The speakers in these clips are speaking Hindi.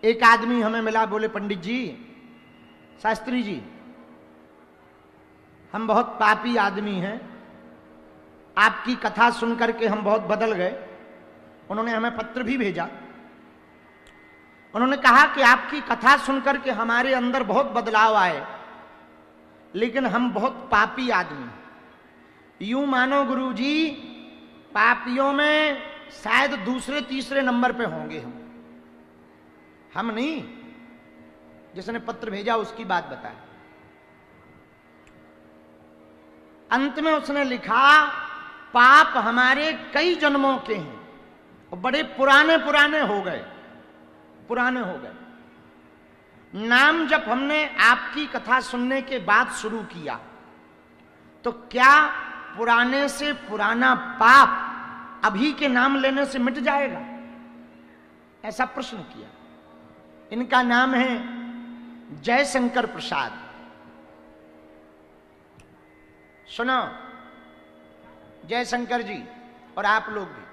एक आदमी हमें मिला, बोले पंडित जी, शास्त्री जी, हम बहुत पापी आदमी हैं, आपकी कथा सुनकर के हम बहुत बदल गए। उन्होंने हमें पत्र भी भेजा। उन्होंने कहा कि आपकी कथा सुनकर के हमारे अंदर बहुत बदलाव आए, लेकिन हम बहुत पापी आदमी हैं। यूं मानो गुरुजी, पापियों में शायद दूसरे तीसरे नंबर पे होंगे हम नहीं। जिसने पत्र भेजा उसकी बात बताए। अंत में उसने लिखा, पाप हमारे कई जन्मों के हैं और बड़े पुराने हो गए। नाम जब हमने आपकी कथा सुनने के बाद शुरू किया, तो क्या पुराने से पुराना पाप अभी के नाम लेने से मिट जाएगा? ऐसा प्रश्न किया। इनका नाम है जयशंकर प्रसाद। सुनो जयशंकर जी और आप लोग भी,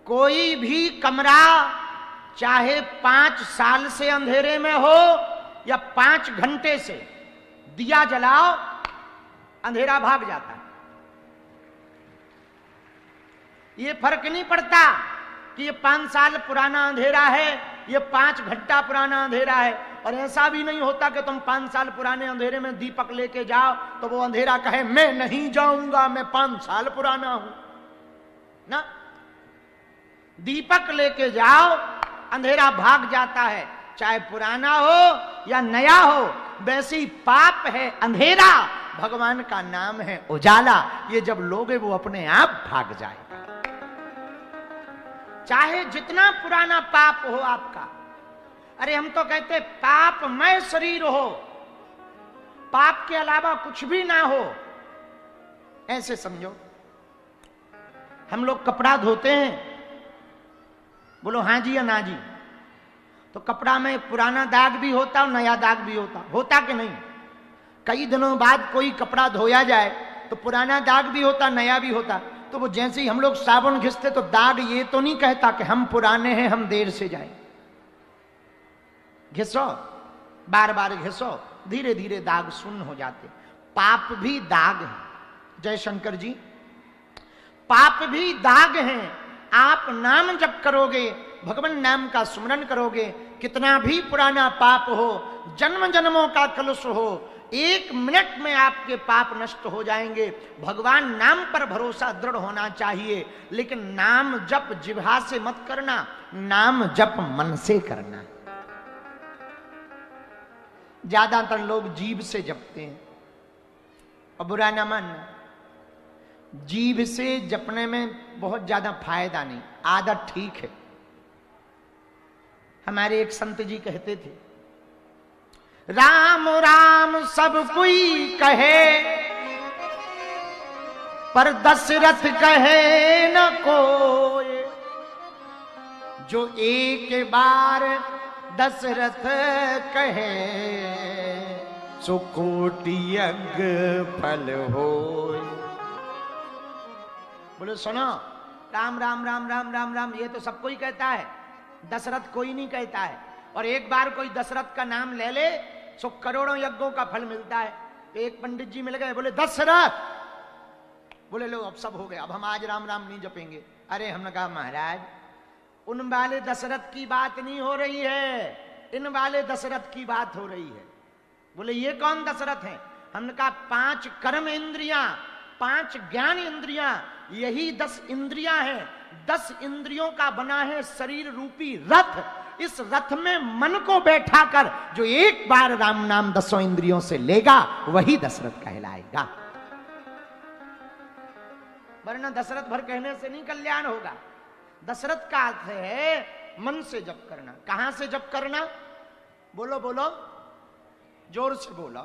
कोई भी कमरा चाहे 5 साल से अंधेरे में हो या 5 घंटे से, दिया जलाओ अंधेरा भाग जाता है। ये फर्क नहीं पड़ता कि ये 5 साल पुराना अंधेरा है, ये 5 घंटा पुराना अंधेरा है। और ऐसा भी नहीं होता कि तुम 5 साल पुराने अंधेरे में दीपक लेके जाओ तो वो अंधेरा कहे मैं नहीं जाऊंगा, मैं 5 साल पुराना हूं ना। दीपक लेके जाओ, अंधेरा भाग जाता है, चाहे पुराना हो या नया हो। वैसे ही पाप है अंधेरा, भगवान का नाम है उजाला। ये जब लोगे वो अपने आप भाग जाएगा। चाहे जितना पुराना पाप हो आपका, अरे हम तो कहते पापमय शरीर हो, पाप के अलावा कुछ भी ना हो, ऐसे समझो। हम लोग कपड़ा धोते हैं, बोलो हाँ जी या ना जी, तो कपड़ा में पुराना दाग भी होता और नया दाग भी होता कि नहीं? कई दिनों बाद कोई कपड़ा धोया जाए तो पुराना दाग भी होता, नया भी होता। तो वो जैसे ही हम लोग साबुन घिसते तो दाग ये तो नहीं कहता कि हम पुराने हैं, हम देर से जाए। घिसो, बार बार घिसो, धीरे धीरे दाग शून्य हो जाते। पाप भी दाग है जयशंकर जी, पाप भी दाग हैं। आप नाम जप करोगे, भगवान नाम का स्मरण करोगे, कितना भी पुराना पाप हो, जन्म जन्मों का कलुष हो, 1 मिनट में आपके पाप नष्ट हो जाएंगे। भगवान नाम पर भरोसा दृढ़ होना चाहिए, लेकिन नाम जप जिह्वा से मत करना, नाम जप मन से करना। ज्यादातर लोग जीभ से जपते हैं, और बुरा ना मानना, जीभ से जपने में बहुत ज्यादा फायदा नहीं, आदत ठीक है। हमारे एक संत जी कहते थे, राम राम सब कोई कहे, पर दशरथ कहे न कोई। जो एक बार दशरथ कहे, सो कोटि यज्ञ फल होय। बोले सुनो, राम राम राम राम राम राम ये तो सब कोई कहता है, दशरथ कोई नहीं कहता है। और एक बार कोई दशरथ का नाम ले ले, सो करोड़ों यज्ञों का फल मिलता है। तो एक पंडित जी मिल गए, बोले दशरथ, बोले लो अब सब हो गया, अब हम आज राम राम नहीं जपेंगे। अरे हमने कहा महाराज, उन वाले दशरथ की बात नहीं हो रही है, इन वाले दशरथ की बात हो रही है। बोले ये कौन दशरथ है? हमने कहा 5 कर्म इंद्रियां, 5 ज्ञान इंद्रियां, यही 10 इंद्रियां हैं। 10 इंद्रियों का बना है शरीर रूपी रथ। इस रथ में मन को बैठा कर जो एक बार राम नाम 10 इंद्रियों से लेगा, वही दशरथ कहलाएगा। वरना दशरथ भर कहने से नहीं कल्याण होगा। दशरथ का अर्थ है मन से जप करना। कहां से जप करना? बोलो बोलो, जोर से बोलो।